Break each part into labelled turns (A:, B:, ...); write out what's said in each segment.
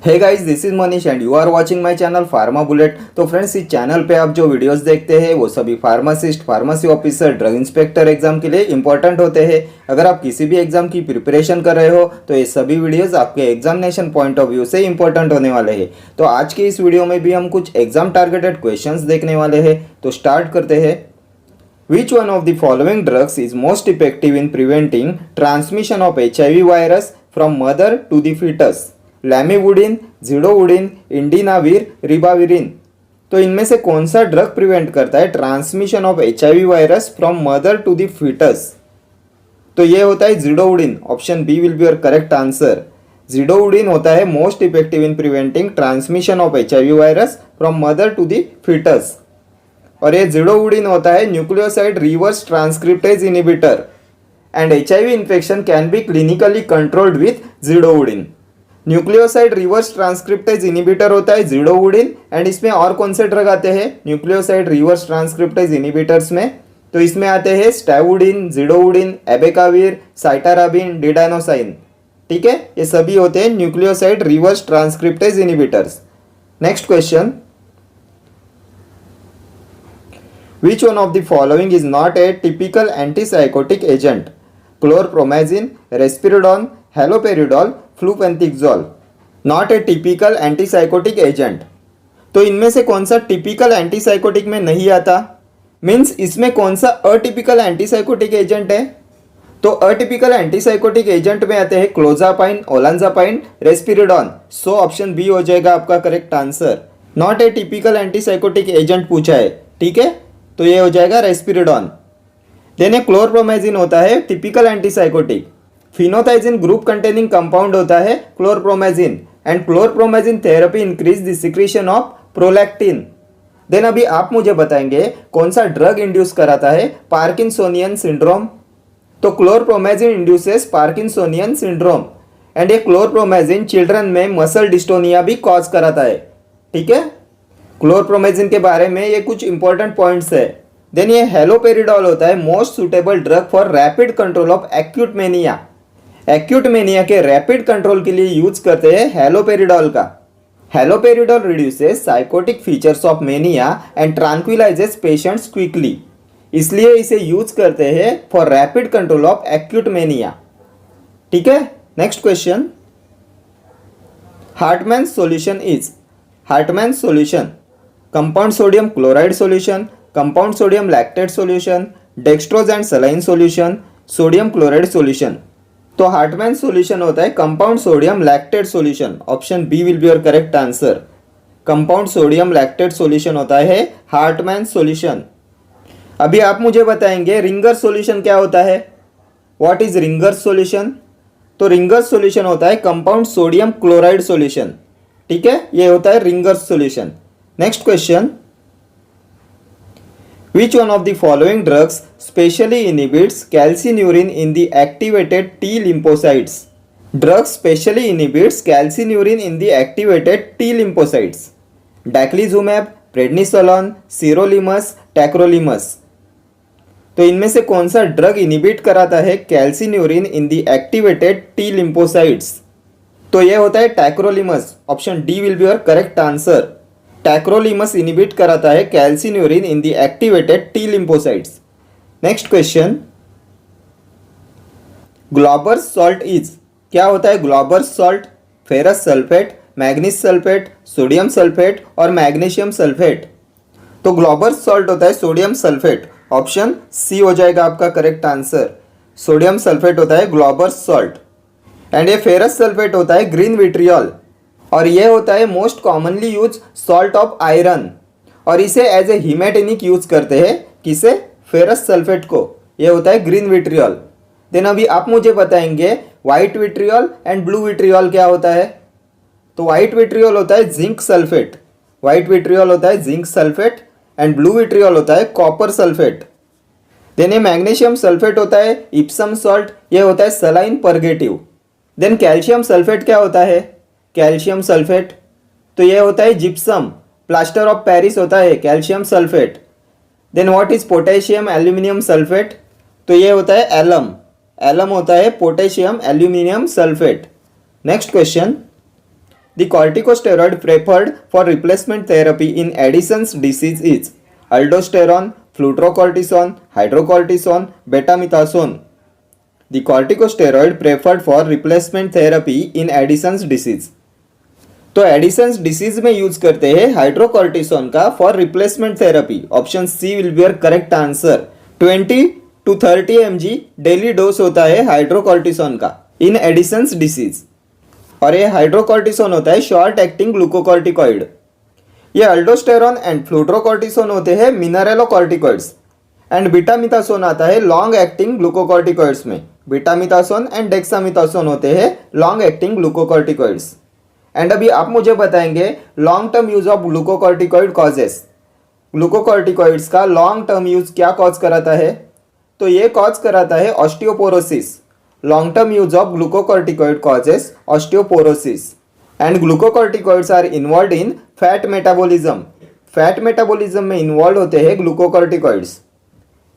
A: Hey guys, this is Manish and you are watching my channel pharma bullet. तो friends, इस channel पे आप जो वीडियोस देखते हैं वो सभी pharmacist, pharmacy officer, drug inspector exam के लिए इंपॉर्टेंट होते हैं। अगर आप किसी भी एग्जाम की प्रिपरेशन कर रहे हो तो ये सभी वीडियोस आपके एग्जामिनेशन पॉइंट ऑफ व्यू से इंपॉर्टेंट होने वाले हैं। तो आज के इस वीडियो में भी हम कुछ एग्जाम टारगेटेड क्वेश्चंस देखने वाले हैं। तो स्टार्ट करते हैं। Which one of the following drugs is most effective in preventing transmission of HIV virus from mother to the fetus? Lamivudine, zidovudine, indinavir, ribavirin. तो इनमें से कौन सा ड्रग प्रिवेंट करता है transmission of HIV virus from mother to the fetus? तो ये होता है zidovudine. Option B will be your correct answer. Zidovudine होता है most effective in preventing transmission of HIV virus from mother to the fetus. और ये zidovudine होता है nucleoside reverse transcriptase inhibitor and HIV infection can be clinically controlled with zidovudine. Nucleoside reverse transcriptase inhibitor होता है ज़िडोवुडिन। And इसमें और कौन से ड्रग आते हैं न्यूक्लियोसाइड रिवर्स ट्रांसक्रिप्टेज इनिबिटर्स में? तो इसमें आते हैं स्टैवुडिन, ज़िडोवुडिन, एबेकाविर, साइटाराबिन, डिडाइनोसाइन। ठीक है, ये सभी होते हैं nucleoside reverse transcriptase inhibitors. Next question, Which one of the following is not a typical antipsychotic agent? Chlorpromazine, Risperidone, Haloperidol, Flupentixol. Not a typical antipsychotic agent. तो इनमें से कौन सा टिपिकल एंटीसाइकोटिक में नहीं आता? मीन्स इसमें कौन सा अटिपिकल एंटीसाइकोटिक एजेंट है? तो अटिपिकल एंटीसाइकोटिक एजेंट में आते हैं क्लोजापाइन, ओलांजापाइन, रेस्पिरिडॉन। सो ऑप्शन बी हो जाएगा आपका correct answer. Not a typical antipsychotic agent पूछा है, ठीक है, तो ये हो जाएगा रेस्पिरिडॉन। देन क्लोरप्रोमेजिन होता है typical antipsychotic. Phenothiazine group containing compound होता है chlorpromazine and chlorpromazine therapy increase the secretion of prolactin. Then अभी आप मुझे बताएंगे कौन सा ड्रग इंड्यूस कराता है पार्किंसोनियन सिंड्रोम? तो क्लोरप्रोमेजिन इंड्यूसेस पार्किंसोनियन सिंड्रोम एंड ये क्लोरप्रोमेजिन चिल्ड्रन में मसल डिस्टोनिया भी कॉज कराता है। ठीक है, क्लोरप्रोमेजिन के बारे में ये कुछ इंपॉर्टेंट पॉइंट्स है। देन ये हेलोपेरिडॉल होता है most suitable drug for rapid control of acute mania. Acute mania के रैपिड कंट्रोल के लिए यूज करते हैं हेलोपेरिडॉल का। Haloperidol reduces psychotic features of mania and tranquillises patients quickly, इसलिए इसे यूज करते हैं for rapid control of acute mania. ठीक है, next question, Hartmann solution is? Hartmann solution compound sodium chloride solution, compound sodium lactate solution, dextrose and saline solution, sodium chloride solution. तो Hartmann solution होता है compound sodium lactate solution. Option B will be your correct answer. Compound sodium lactate solution होता है Hartmann solution. अभी आप मुझे बताएंगे ringer solution क्या होता है? What is Ringer solution? तो रिंगर सॉल्यूशन होता है कंपाउंड सोडियम क्लोराइड सॉल्यूशन। ठीक है, ये होता है Ringer solution. Next question, which one of the following drugs specially inhibits calcineurin in the activated T lymphocytes? Drugs specially inhibits calcineurin in the activated T lymphocytes. Daclizumab, prednisolone, sirolimus, tacrolimus. तो इनमें से कौन सा drug inhibit कराता है calcineurin in the activated T lymphocytes? तो ये होता है tacrolimus. Option D will be your correct answer. Tacrolimus inhibit कराता है calcineurin in the activated T lymphocytes. Next question, Glauber's salt is? क्या होता है Glauber's salt? Ferrous sulphate, manganese sulphate, sodium sulphate और मैग्नीशियम सल्फेट। तो Glauber's salt होता है sodium sulphate. Option C हो जाएगा आपका करेक्ट आंसर। सोडियम सल्फेट होता है ग्लोबर्स सॉल्ट एंड ये फेरस सल्फेट होता है ग्रीन विट्रियल और ये होता है most commonly use salt of iron और इसे एज ए हीमेटेनिक यूज करते हैं। किसे? फेरस सल्फेट को। ये होता है ग्रीन विट्रियल। देन अभी आप मुझे बताएंगे white vitriol and blue vitriol क्या होता है? तो व्हाइट विट्रियल होता है जिंक सल्फेट। व्हाइट विट्रियल होता है zinc sulphate and blue vitriol होता है कॉपर सल्फेट। देन ये मैग्नीशियम सल्फेट होता है इप्सम सॉल्ट, ये होता है saline purgative. Then calcium sulphate क्या होता है? कैल्शियम सल्फेट, तो ये होता है जिप्सम, प्लास्टर ऑफ पेरिस होता है calcium sulphate. Then what is potassium aluminium sulphate? तो ये होता है एलम। एलम होता है potassium aluminium sulphate. Next question, The corticosteroid preferred for replacement therapy in Addison's disease is aldosterone, fludrocortisone, hydrocortisone, betamethasone. The corticosteroid preferred for replacement therapy in Addison's disease. तो Addison's disease में use करते हैं hydrocortisone का for replacement therapy. Option C will be your correct answer. 20 to 30 mg daily dose होता है hydrocortisone का इन Edison's disease. और ये हाइड्रोकॉर्टिसोन होता है शॉर्ट एक्टिंग ग्लूकोकॉर्टिकॉइड. ये अल्डोस्टेरॉन एंड फ्लूड्रोकॉर्टिसोन होते हैं मिनरेलोकॉर्टिकॉइड्स. एंड बीटामिथासोन आता है लॉन्ग एक्टिंग ग्लूकोकॉर्टिकॉइड्स में. बीटामिथासोन एंड डेक्सामिथासोन होते हैं लॉन्ग एक्टिंग ग्लूकोकॉर्टिकॉइड्स. एंड अभी आप मुझे बताएंगे long term use of glucocorticoid causes. Glucocorticoids का लॉन्ग टर्म यूज क्या कॉज कराता है? तो ये कॉज कराता है osteoporosis. Long term use of glucocorticoid causes osteoporosis. And glucocorticoids are involve in fat metabolism. Fat metabolism में इन्वॉल्व होते हैं ग्लूकोकॉर्टिकॉइड्स.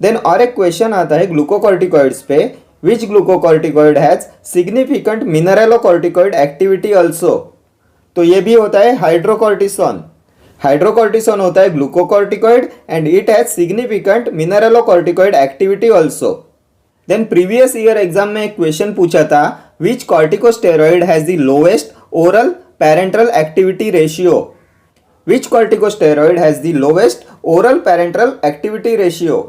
A: देन और एक क्वेश्चन आता है ग्लूकोकॉर्टिकॉइड्स पे, which glucocorticoid has significant mineralocorticoid activity also. तो ये भी होता है हाइड्रोकॉर्टिसोन. हाइड्रोकॉर्टिसोन होता है glucocorticoid and it has significant mineralocorticoid activity also. Then previous year exam में एक क्वेश्चन पूछा था, which corticosteroid has the lowest oral parental activity ratio. Which corticosteroid has the lowest oral parental activity ratio.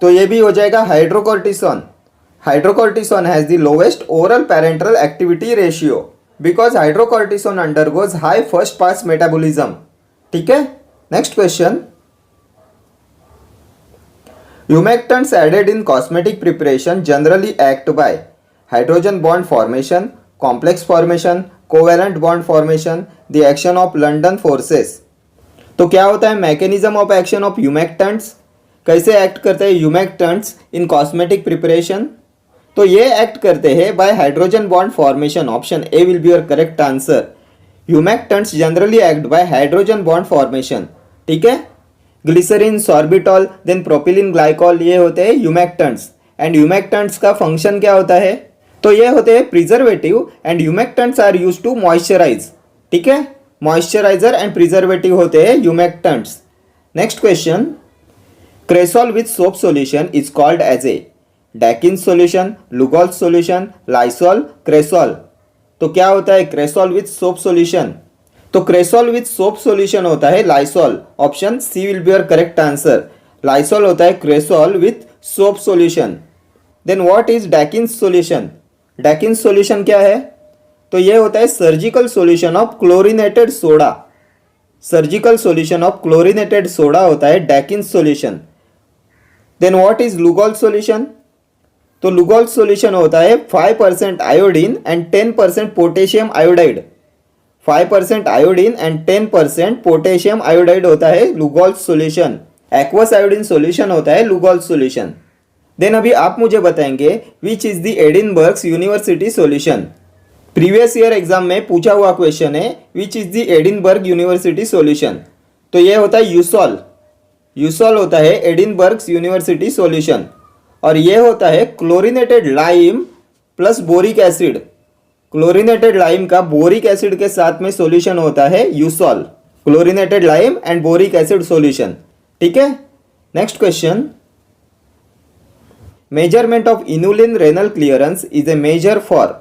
A: तो ये भी हो जाएगा hydrocortisone. Hydrocortisone has the lowest oral parental activity ratio because hydrocortisone undergoes high first pass metabolism. ठीक है. Next question. Humectants added in cosmetic preparation generally act by hydrogen bond formation, complex formation, covalent bond formation, the action of London forces. तो क्या होता है mechanism of action of humectants. कैसे act करते हैं humectants in cosmetic preparation. तो ये act करते हैं by hydrogen bond formation. Option A will be your correct answer. Humectants generally act by hydrogen bond formation. ठीक है. Glycerine, sorbitol, then propylene glycol ये होते हैं ह्यूमेक्टेंट्स. एंड ह्यूमेक्टेंट्स का फंक्शन क्या होता है? तो ये होते हैं preservative and humectants are used to moisturise. ठीक है. मॉइस्चराइजर एंड प्रिजर्वेटिव होते हैं humectants. Next question. Cresol with soap solution is called as a डैकिन्स solution, Lugol's solution, Lysol, cresol. तो क्या होता है क्रेसॉल विथ सोप सॉल्यूशन? तो क्रेसॉल विथ सोप सॉल्यूशन होता है Lysol. Option C will be your correct answer. Lysol होता है cresol with soap solution. Then what is Dakin's solution? Dakin's solution क्या है? तो ये होता है surgical solution of chlorinated soda. Surgical solution of chlorinated soda होता है Dakin's solution. Then what is Lugol solution? तो लुगॉल सॉल्यूशन होता है 5% iodine and 10% potassium iodide. 5% iodine and 10% potassium iodide होता है Lugol solution. Aqueous iodine solution होता है Lugol solution. Then अभी आप मुझे बताएंगे which is the Edinburgh's university solution. Previous year exam में पूछा हुआ क्वेश्चन है which is the Edinburgh university solution. तो ये होता है यूसॉल. यूसॉल होता है एडिनबर्ग्स यूनिवर्सिटी सॉल्यूशन. और ये होता है chlorinated lime plus boric acid. Chlorinated lime का बोरिक एसिड के साथ में सॉल्यूशन होता है eusol. Chlorinated lime and boric acid solution. ठीक है. Next question. Measurement of inulin renal clearance is a measure for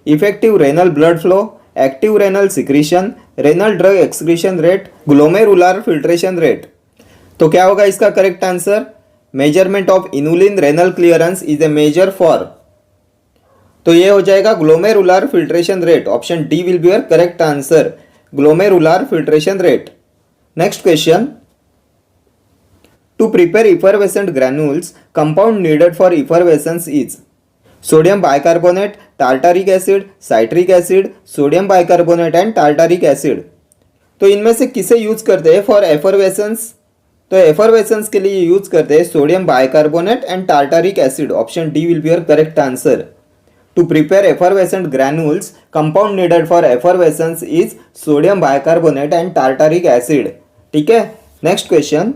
A: effective renal blood flow, active renal secretion, renal drug excretion rate, glomerular filtration rate. तो क्या होगा इसका correct answer? Measurement of inulin renal clearance is a measure for. तो ये हो जाएगा glomerular filtration rate. Option D will be your correct answer. Glomerular filtration rate. Next question. To prepare effervescent granules compound needed for effervescence is sodium bicarbonate, tartaric acid, citric acid, sodium bicarbonate and tartaric acid. तो इनमें से किसे use करते हैं for effervescence? तो effervescence के लिए use करते हैं sodium bicarbonate and tartaric acid. Option D will be your correct answer. To prepare effervescent granules compound needed for effervescence is sodium bicarbonate and tartaric acid. ठीक है. Next question.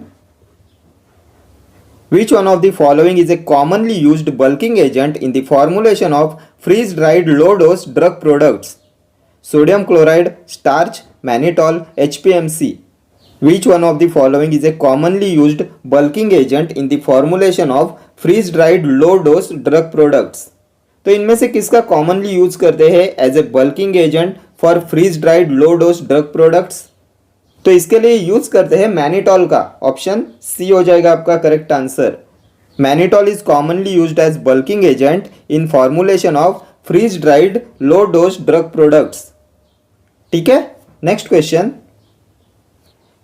A: Which one of the following is a commonly used bulking agent in the formulation of freeze-dried low-dose drug products? sodium chloride, starch, mannitol, HPMC. Which one of the following is a commonly used bulking agent in the formulation of freeze dried low dose drug products? तो इनमें से किसका commonly use करते हैं as a bulking agent for freeze dried low dose drug products? तो इसके लिए use करते हैं मैनिटॉल का। ऑप्शन सी हो जाएगा आपका correct answer. Mannitol is commonly used as bulking agent in formulation of freeze dried low dose drug products. ठीक है, next question.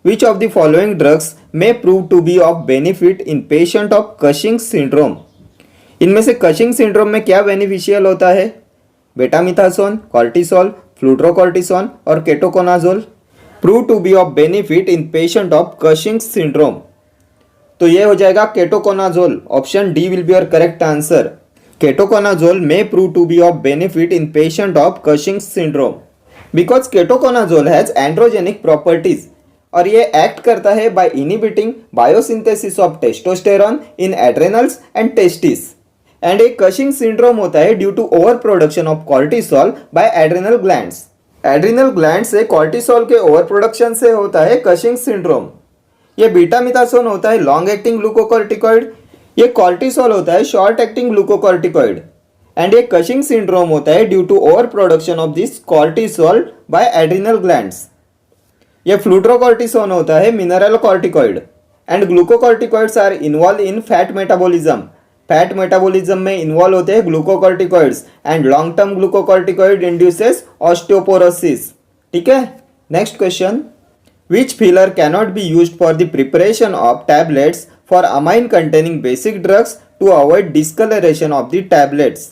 A: Which of the following drugs may prove to be of benefit in patient of Cushing syndrome? इनमें से Cushing syndrome में क्या beneficial होता है? बेटामिथासोन, cortisol, fludrocortisone और ketoconazole. Prove to be of benefit in patient of Cushing syndrome, तो ये हो जाएगा ketoconazole. Option D will be your correct answer. Ketoconazole may prove to be of benefit in patient of Cushing syndrome because ketoconazole has androgenic properties और ये act करता है by inhibiting biosynthesis of testosterone in adrenals and testis. And एक Cushing syndrome होता है due to over production of cortisol by adrenal glands. Adrenal gland से cortisol के over production से होता है कशिंग सिंड्रोम। ये बीटामिथासोन होता है लॉन्ग एक्टिंग ग्लूकोकॉर्टिकॉइड, ये कॉर्टिसोल होता है शॉर्ट एक्टिंग ग्लूकोकॉर्टिकॉइड। एंड ये कशिंग सिंड्रोम होता है due to over production of this cortisol by adrenal glands. ये फ्लूट्रोकॉर्टिसोन होता है mineral corticoid. And glucocorticoids are involve in fat metabolism. Fat metabolism में इन्वॉल्व होते हैं glucocorticoids and long term glucocorticoid induces osteoporosis. ठीक है, next question. Which filler cannot be used for the preparation of tablets for amine containing basic drugs to avoid discolouration of the tablets?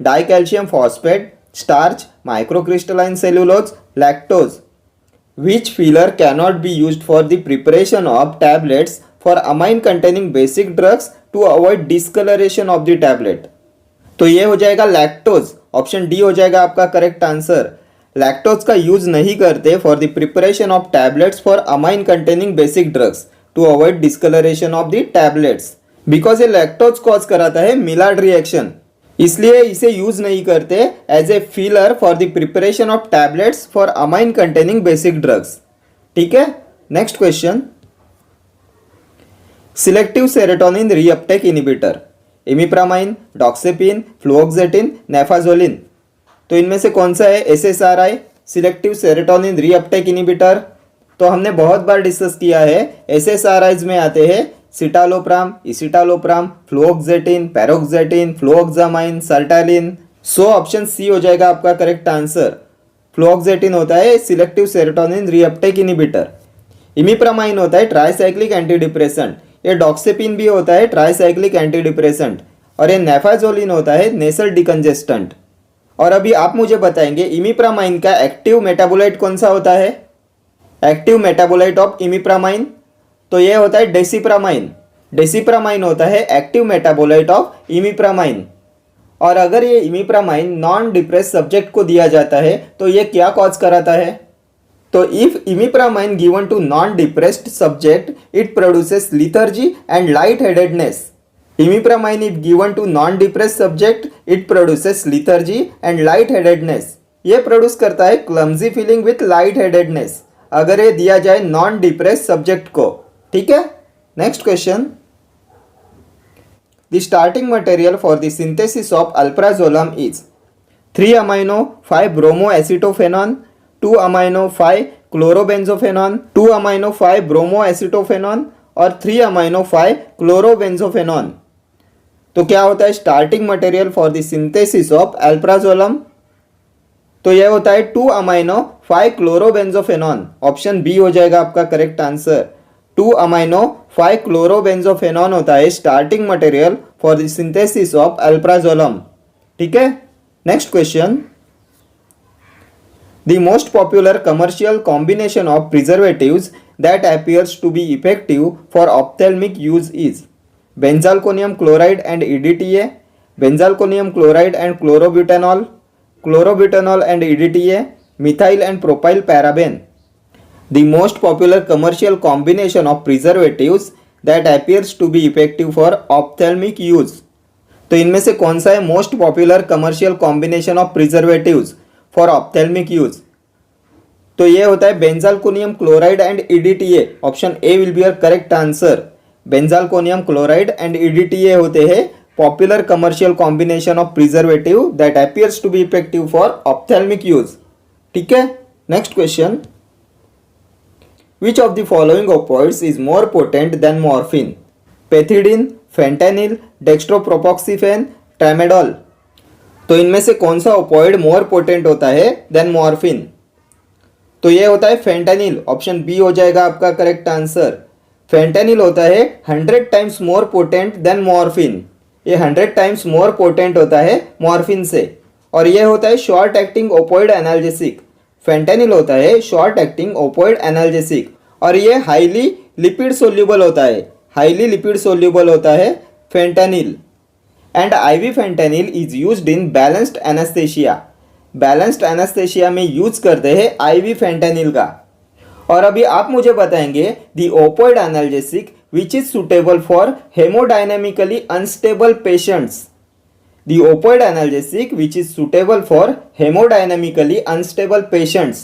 A: Dicalcium phosphate, starch, microcrystalline cellulose, lactose. Which filler cannot be used for the preparation of tablets for amine containing basic drugs to avoid discoloration of the tablet? तो ये हो जाएगा lactose. Option D हो जाएगा आपका correct answer. Lactose का use नहीं करते for the preparation of tablets for amine containing basic drugs to avoid discolouration of the tablets because ये लैक्टोज कॉज कराता है मिलार्ड रिएक्शन, इसलिए इसे यूज नहीं करते as a filler for the preparation of tablets for amine containing basic drugs. ठीक है, next question. Selective serotonin reuptake inhibitor, imipramine, doxepin, fluoxetine, naphazoline. तो इनमें से कौन सा है SSRI selective serotonin reuptake inhibitor? तो हमने बहुत बार डिस्कस किया है। SSRIs में आते हैं citalopram, इसिटालोप्राम, फ्लुओक्सेटिन, पैरोक्सेटिन, फ्लुओक्सामाइन, sertraline. So option C हो जाएगा आपका करेक्ट आंसर। फ्लुओक्सेटिन होता है selective serotonin reuptake inhibitor. Imipramine होता है ट्राइसाइक्लिक एंटी डिप्रेसेंट। ये डॉक्सेपिन भी होता है ट्राइसाइक्लिक एंटी डिप्रेसेंट। और ये नेफाजोलिन होता है नेसल डिकंजेस्टेंट। और अभी आप मुझे बताएंगे इमिप्रामाइन का एक्टिव मेटाबोलाइट कौन सा होता है? एक्टिव मेटाबोलाइट ऑफ इमिप्रामाइन, तो ये होता है डेसिप्रामाइन। डेसिप्रामाइन होता है एक्टिव मेटाबोलाइट ऑफ इमिप्रामाइन। और अगर ये इमिप्रामाइन नॉन डिप्रेस सब्जेक्ट को दिया जाता है तो ये क्या कॉज कराता है? तो if imipramine given to non depressed subject it produces lethargy and light headedness. Imipramine if given to non depressed subject it produces lethargy and light headedness. ये प्रोड्यूस करता है clumsy feeling with light headedness अगर ये दिया जाए non depressed subject को। ठीक है, next question. The starting material for the synthesis of alprazolam is 3-amino-5-bromoacetophenone, 2-amino-5-chlorobenzophenone, 2-amino-5-bromoacetophenone और 3-amino-5-chlorobenzophenone। तो क्या होता है starting material for the synthesis of alprazolam? तो यह होता है 2-amino-5-chlorobenzophenone। ऑप्शन बी हो जाएगा आपका करेक्ट आंसर। 2-amino-5-chlorobenzophenone होता है starting material for the synthesis of alprazolam. ठीक है, next question. The most popular commercial combination of preservatives that appears to be effective for ophthalmic use is benzalkonium chloride and EDTA, benzalkonium chloride and chlorobutanol, chlorobutanol and EDTA, methyl and propyl paraben. The most popular commercial combination of preservatives that appears to be effective for ophthalmic use. तो इनमें से कौन सा है most popular commercial combination of preservatives for ophthalmic use. तो ये होता है benzalkonium chloride and EDTA. Option A will be your correct answer. Benzalkonium chloride and EDTA होते हैं popular commercial combination of preservative that appears to be effective for ophthalmic use. ठीक है, next question. Which of the following opioids is more potent than morphine? Pethidine, fentanyl, dextropropoxyphene, tramadol. तो इनमें से कौन सा opioid more potent होता है then morphine? तो ये होता है फेंटेनिल। ऑप्शन बी हो जाएगा आपका करेक्ट आंसर। फेंटेनिल होता है 100 times more potent than morphine. ये 100 टाइम्स मोर पोटेंट होता है मॉर्फिन से। और ये होता है short acting opioid analgesic. Fentanyl होता है शॉर्ट एक्टिंग ओपियोइड एनाल्जेसिक और ये हाईली लिपिड सोल्यूबल होता है। हाईली लिपिड सोल्यूबल होता है fentanyl. And IV fentanyl is used in balanced anaesthesia. Balanced anaesthesia में यूज करते हैं आईवी फेंटेनिल का। और अभी आप मुझे बताएंगे the opioid analgesic which is suitable for haemodynamically unstable patients. The opioid analgesic which is suitable for hemodynamically unstable patients.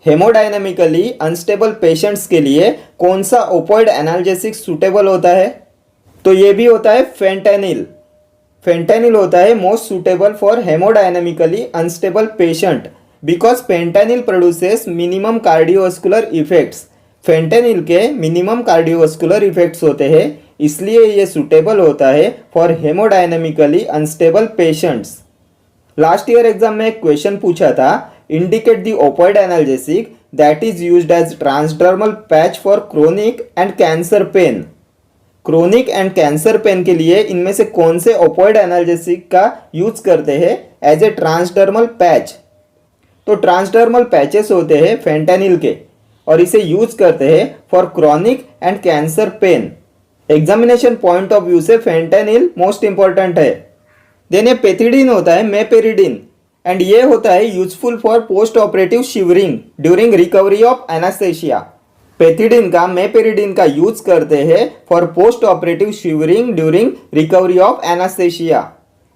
A: Hemodynamically unstable patients के लिए कौन सा opioid analgesic suitable होता है? तो ये भी होता है fentanyl. Fentanyl होता है most suitable for hemodynamically unstable patient because fentanyl produces minimum cardiovascular effects. Fentanyl के मिनिमम कार्डियोवास्कुलर इफेक्ट्स होते हैं, इसलिए ये सुटेबल होता है for haemodynamically unstable patients. Last year exam में एक क्वेश्चन पूछा था, indicate the opioid analgesic that is used as transdermal patch for chronic and cancer pain. Chronic and cancer pain के लिए इनमें से कौन से ओपियोइड एनाल्जेसिक का यूज करते हैं एज ए ट्रांसडर्मल पैच? तो ट्रांसडर्मल पैचेस होते हैं फेंटेनिल के और इसे यूज करते हैं for chronic and cancer pain. Examination point of view से फेंटेनिल मोस्ट इंपॉर्टेंट है। देन ये पेथिडिन होता है मेपेरिडिन एंड ये होता है useful for post operative shivering during recovery of anaesthesia. Pethidine का मेपेरिडिन का यूज करते हैं for post operative shivering during recovery of anaesthesia.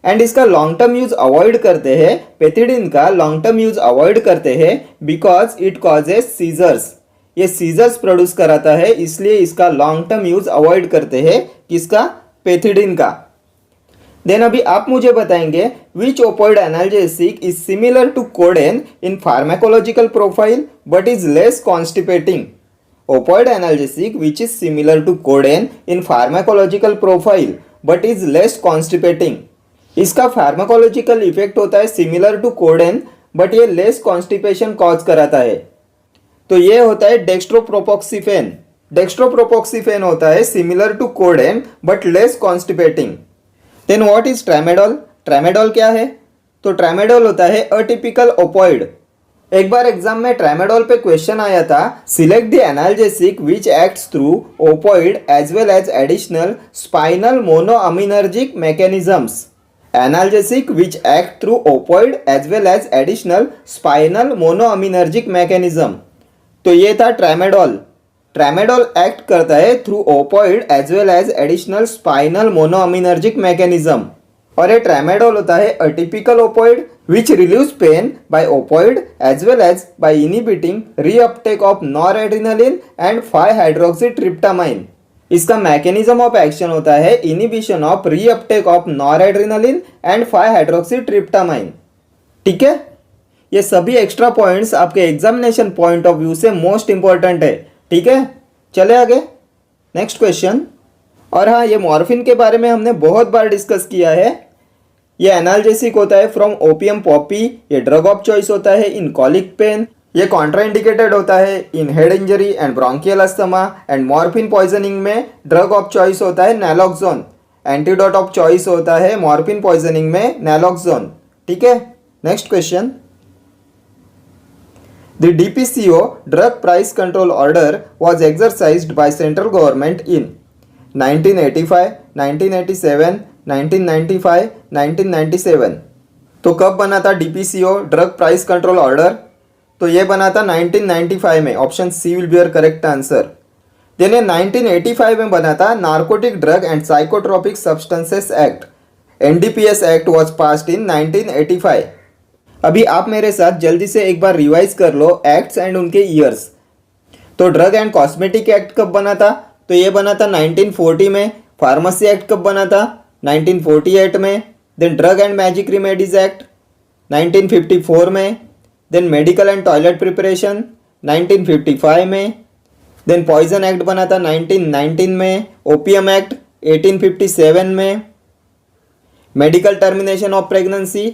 A: And इसका लॉन्ग टर्म यूज अवॉइड करते हैं। पेथिडिन का लॉन्ग टर्म यूज अवॉइड करते हैं बिकॉज इट कॉजेस सीजर्स। ये सीजर्स प्रोड्यूस कराता है, इसलिए इसका लॉन्ग टर्म यूज अवॉइड करते हैं। किसका? पेथिडिन का। देन अभी आप मुझे बताएंगे which opioid analgesic is similar to codeine in pharmacological profile but is less constipating. Opioid analgesic which is similar to codeine in pharmacological profile but is less constipating. इसका pharmacological effect होता है similar to codeine but ये less constipation cause कराता है। तो ये होता है डेक्स्ट्रोप्रोपोक्सिफेन। डेक्स्ट्रोप्रोपोक्सिफेन होता है similar to codeine but less constipating. Then what is tramadol? Tramadol क्या है? तो ट्रामेडोल होता है अटिपिकल ओपियोइड। एक बार एग्जाम में ट्रामेडोल पे क्वेश्चन आया था, select the analgesic which acts through opioid as well as additional spinal monoaminergic mechanisms. Analgesic which act through opioid as well as additional spinal monoaminergic mechanism. तो ये था ट्रामेडोल। ट्रामेडोल एक्ट करता है through opioid as well as additional spinal monoaminergic mechanism. और ये tramadol होता है atypical opioid which relieves pain by opioid as well as by inhibiting reuptake of noradrenaline and five hydroxytryptamine. इसका मैकेनिज्म ऑफ एक्शन होता है inhibition of reuptake of noradrenaline and five hydroxytryptamine. ठीक है, ये सभी एक्स्ट्रा पॉइंट्स आपके एग्जामिनेशन पॉइंट ऑफ व्यू से most important है। ठीक है, चले आगे नेक्स्ट क्वेश्चन। और हाँ, ये मॉर्फिन के बारे में हमने बहुत बार डिस्कस किया है। ये एनाल्जेसिक होता है फ्रॉम ओपियम पॉपी। ये ड्रग ऑफ चॉइस होता है इन कॉलिक पेन। ये कॉन्ट्राइंडिकेटेड होता है in head injury and bronchial asthma. And morphine poisoning में ड्रग ऑफ चॉइस होता है नैलोक्सोन। एंटीडोट ऑफ चॉइस होता है मॉर्फिन पॉइजनिंग में नैलोक्सोन। ठीक है, next question. The DPCO drug price control order was exercised by central government in 1985, 1987, 1995, 1997। तो कब बना था DPCO drug price control order? तो ये बना था 1995 में। Option C will be your correct answer. Then 1985 में बना था narcotic drug and psychotropic substances act. NDPS act was passed in 1985। अभी आप मेरे साथ जल्दी से एक बार रिवाइज कर लो एक्ट्स एंड उनके ईयर्स। तो ड्रग एंड कॉस्मेटिक एक्ट कब बना था? तो ये बना था 1940 में। फार्मेसी एक्ट कब बना था? 1948 में। Then drug and magic remedies act 1954 में। Then medical and toilet preparation 1955 में। देन पॉइजन एक्ट बना था 1919 में। ओपियम एक्ट 1857 में। मेडिकल टर्मिनेशन ऑफ प्रेगनेंसी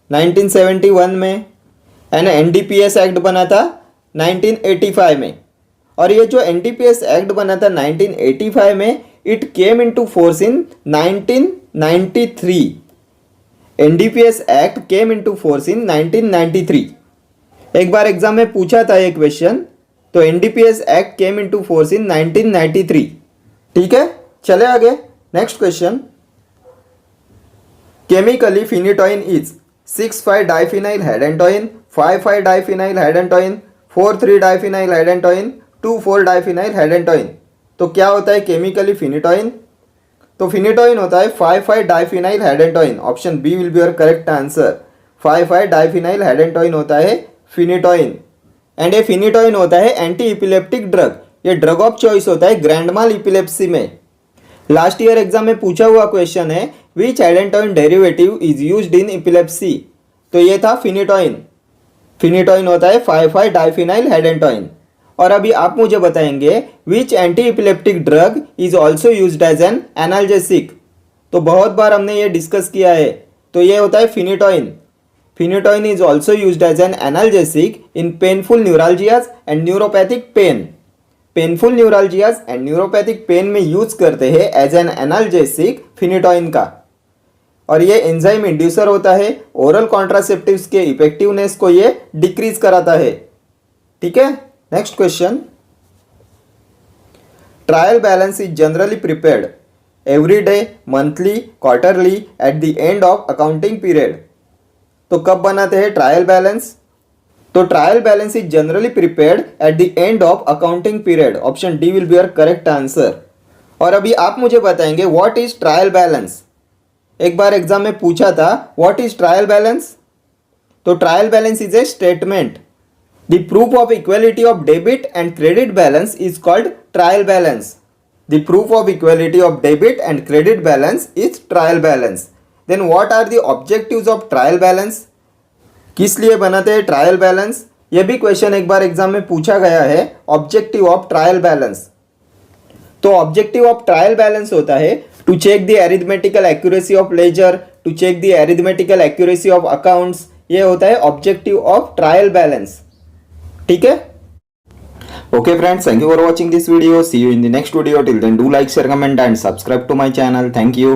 A: 1971 में। एंड एनडीपीएस एक्ट बना था 1985 में। और ये जो एनडीपीएस एक्ट बना था 1985 में, it came into force in 1993। NDPS act came into force in 1993। एक बार एग्जाम में पूछा था ये क्वेश्चन, तो NDPS act came into force in 1993। ठीक है, चले आगे। Next question, chemically phenytoin is 6,5-diphenyl हेडेंटोइन, 5,5-diphenyl हेडेंटोइन, 4,3-diphenyl हेडेंटोइन, 2,4-diphenyl हेडेंटोइन। तो क्या होता है केमिकली फिनिटोइन? तो फिनिटोइन होता है 5,5-diphenyl hydantoin. Option B will be your correct answer. 5,5-diphenyl hydantoin होता है फिनिटोइन। एंड ये फिनिटोइन होता है एंटी इपिलेप्टिक ड्रग। ये ड्रग ऑफ चॉइस होता है ग्रैंड माल इपिलेप्सी में। लास्ट ईयर एग्जाम में पूछा हुआ क्वेश्चन है, which hydantoin derivative is used in epilepsy? तो ये था फिनिटोइन। फिनिटोइन होता है 5,5-diphenyl हेडेंटोइन। और अभी आप मुझे बताएंगे which anti epileptic drug is also used as an analgesic? तो बहुत बार हमने ये डिस्कस किया है, तो ये होता है phenytoin. Phenytoin is also used as an analgesic in painful neuralgias and neuropathic pain. Painful neuralgias and neuropathic pain में यूज करते हैं एज एन एनाल्जेसिक फिनिटोइन का। और ये एंजाइम इंड्यूसर होता है। ओरल कॉन्ट्रासेप्टिव्स के इफेक्टिवनेस को ये डिक्रीज कराता है। ठीक है, next question, trial balance is generally prepared every day, monthly, quarterly, at the end of accounting period. तो कब बनाते हैं ट्रायल बैलेंस? तो trial balance is generally prepared at the end of accounting period. Option D will be your correct answer. और अभी आप मुझे बताएंगे व्हाट इज ट्रायल बैलेंस? एक बार एग्जाम में पूछा था व्हाट इज ट्रायल बैलेंस? तो trial balance is a statement. The proof of equality of debit and credit balance is called trial balance. The proof of equality of debit and credit balance is trial balance. Then what are the objectives of trial balance? किस लिए बनाते हैं trial balance? यह भी question एक बार exam में पूछा गया है। ऑब्जेक्टिव ऑफ ट्रायल बैलेंस, तो ऑब्जेक्टिव ऑफ ट्रायल बैलेंस होता है to check the arithmetical accuracy of ledger, to check the arithmetical accuracy of accounts. ये होता है ऑब्जेक्टिव ऑफ ट्रायल बैलेंस। ठीक है, okay friends, thank you for watching this video. See you in the next video. Till then do like, share, comment and subscribe to my channel. Thank you.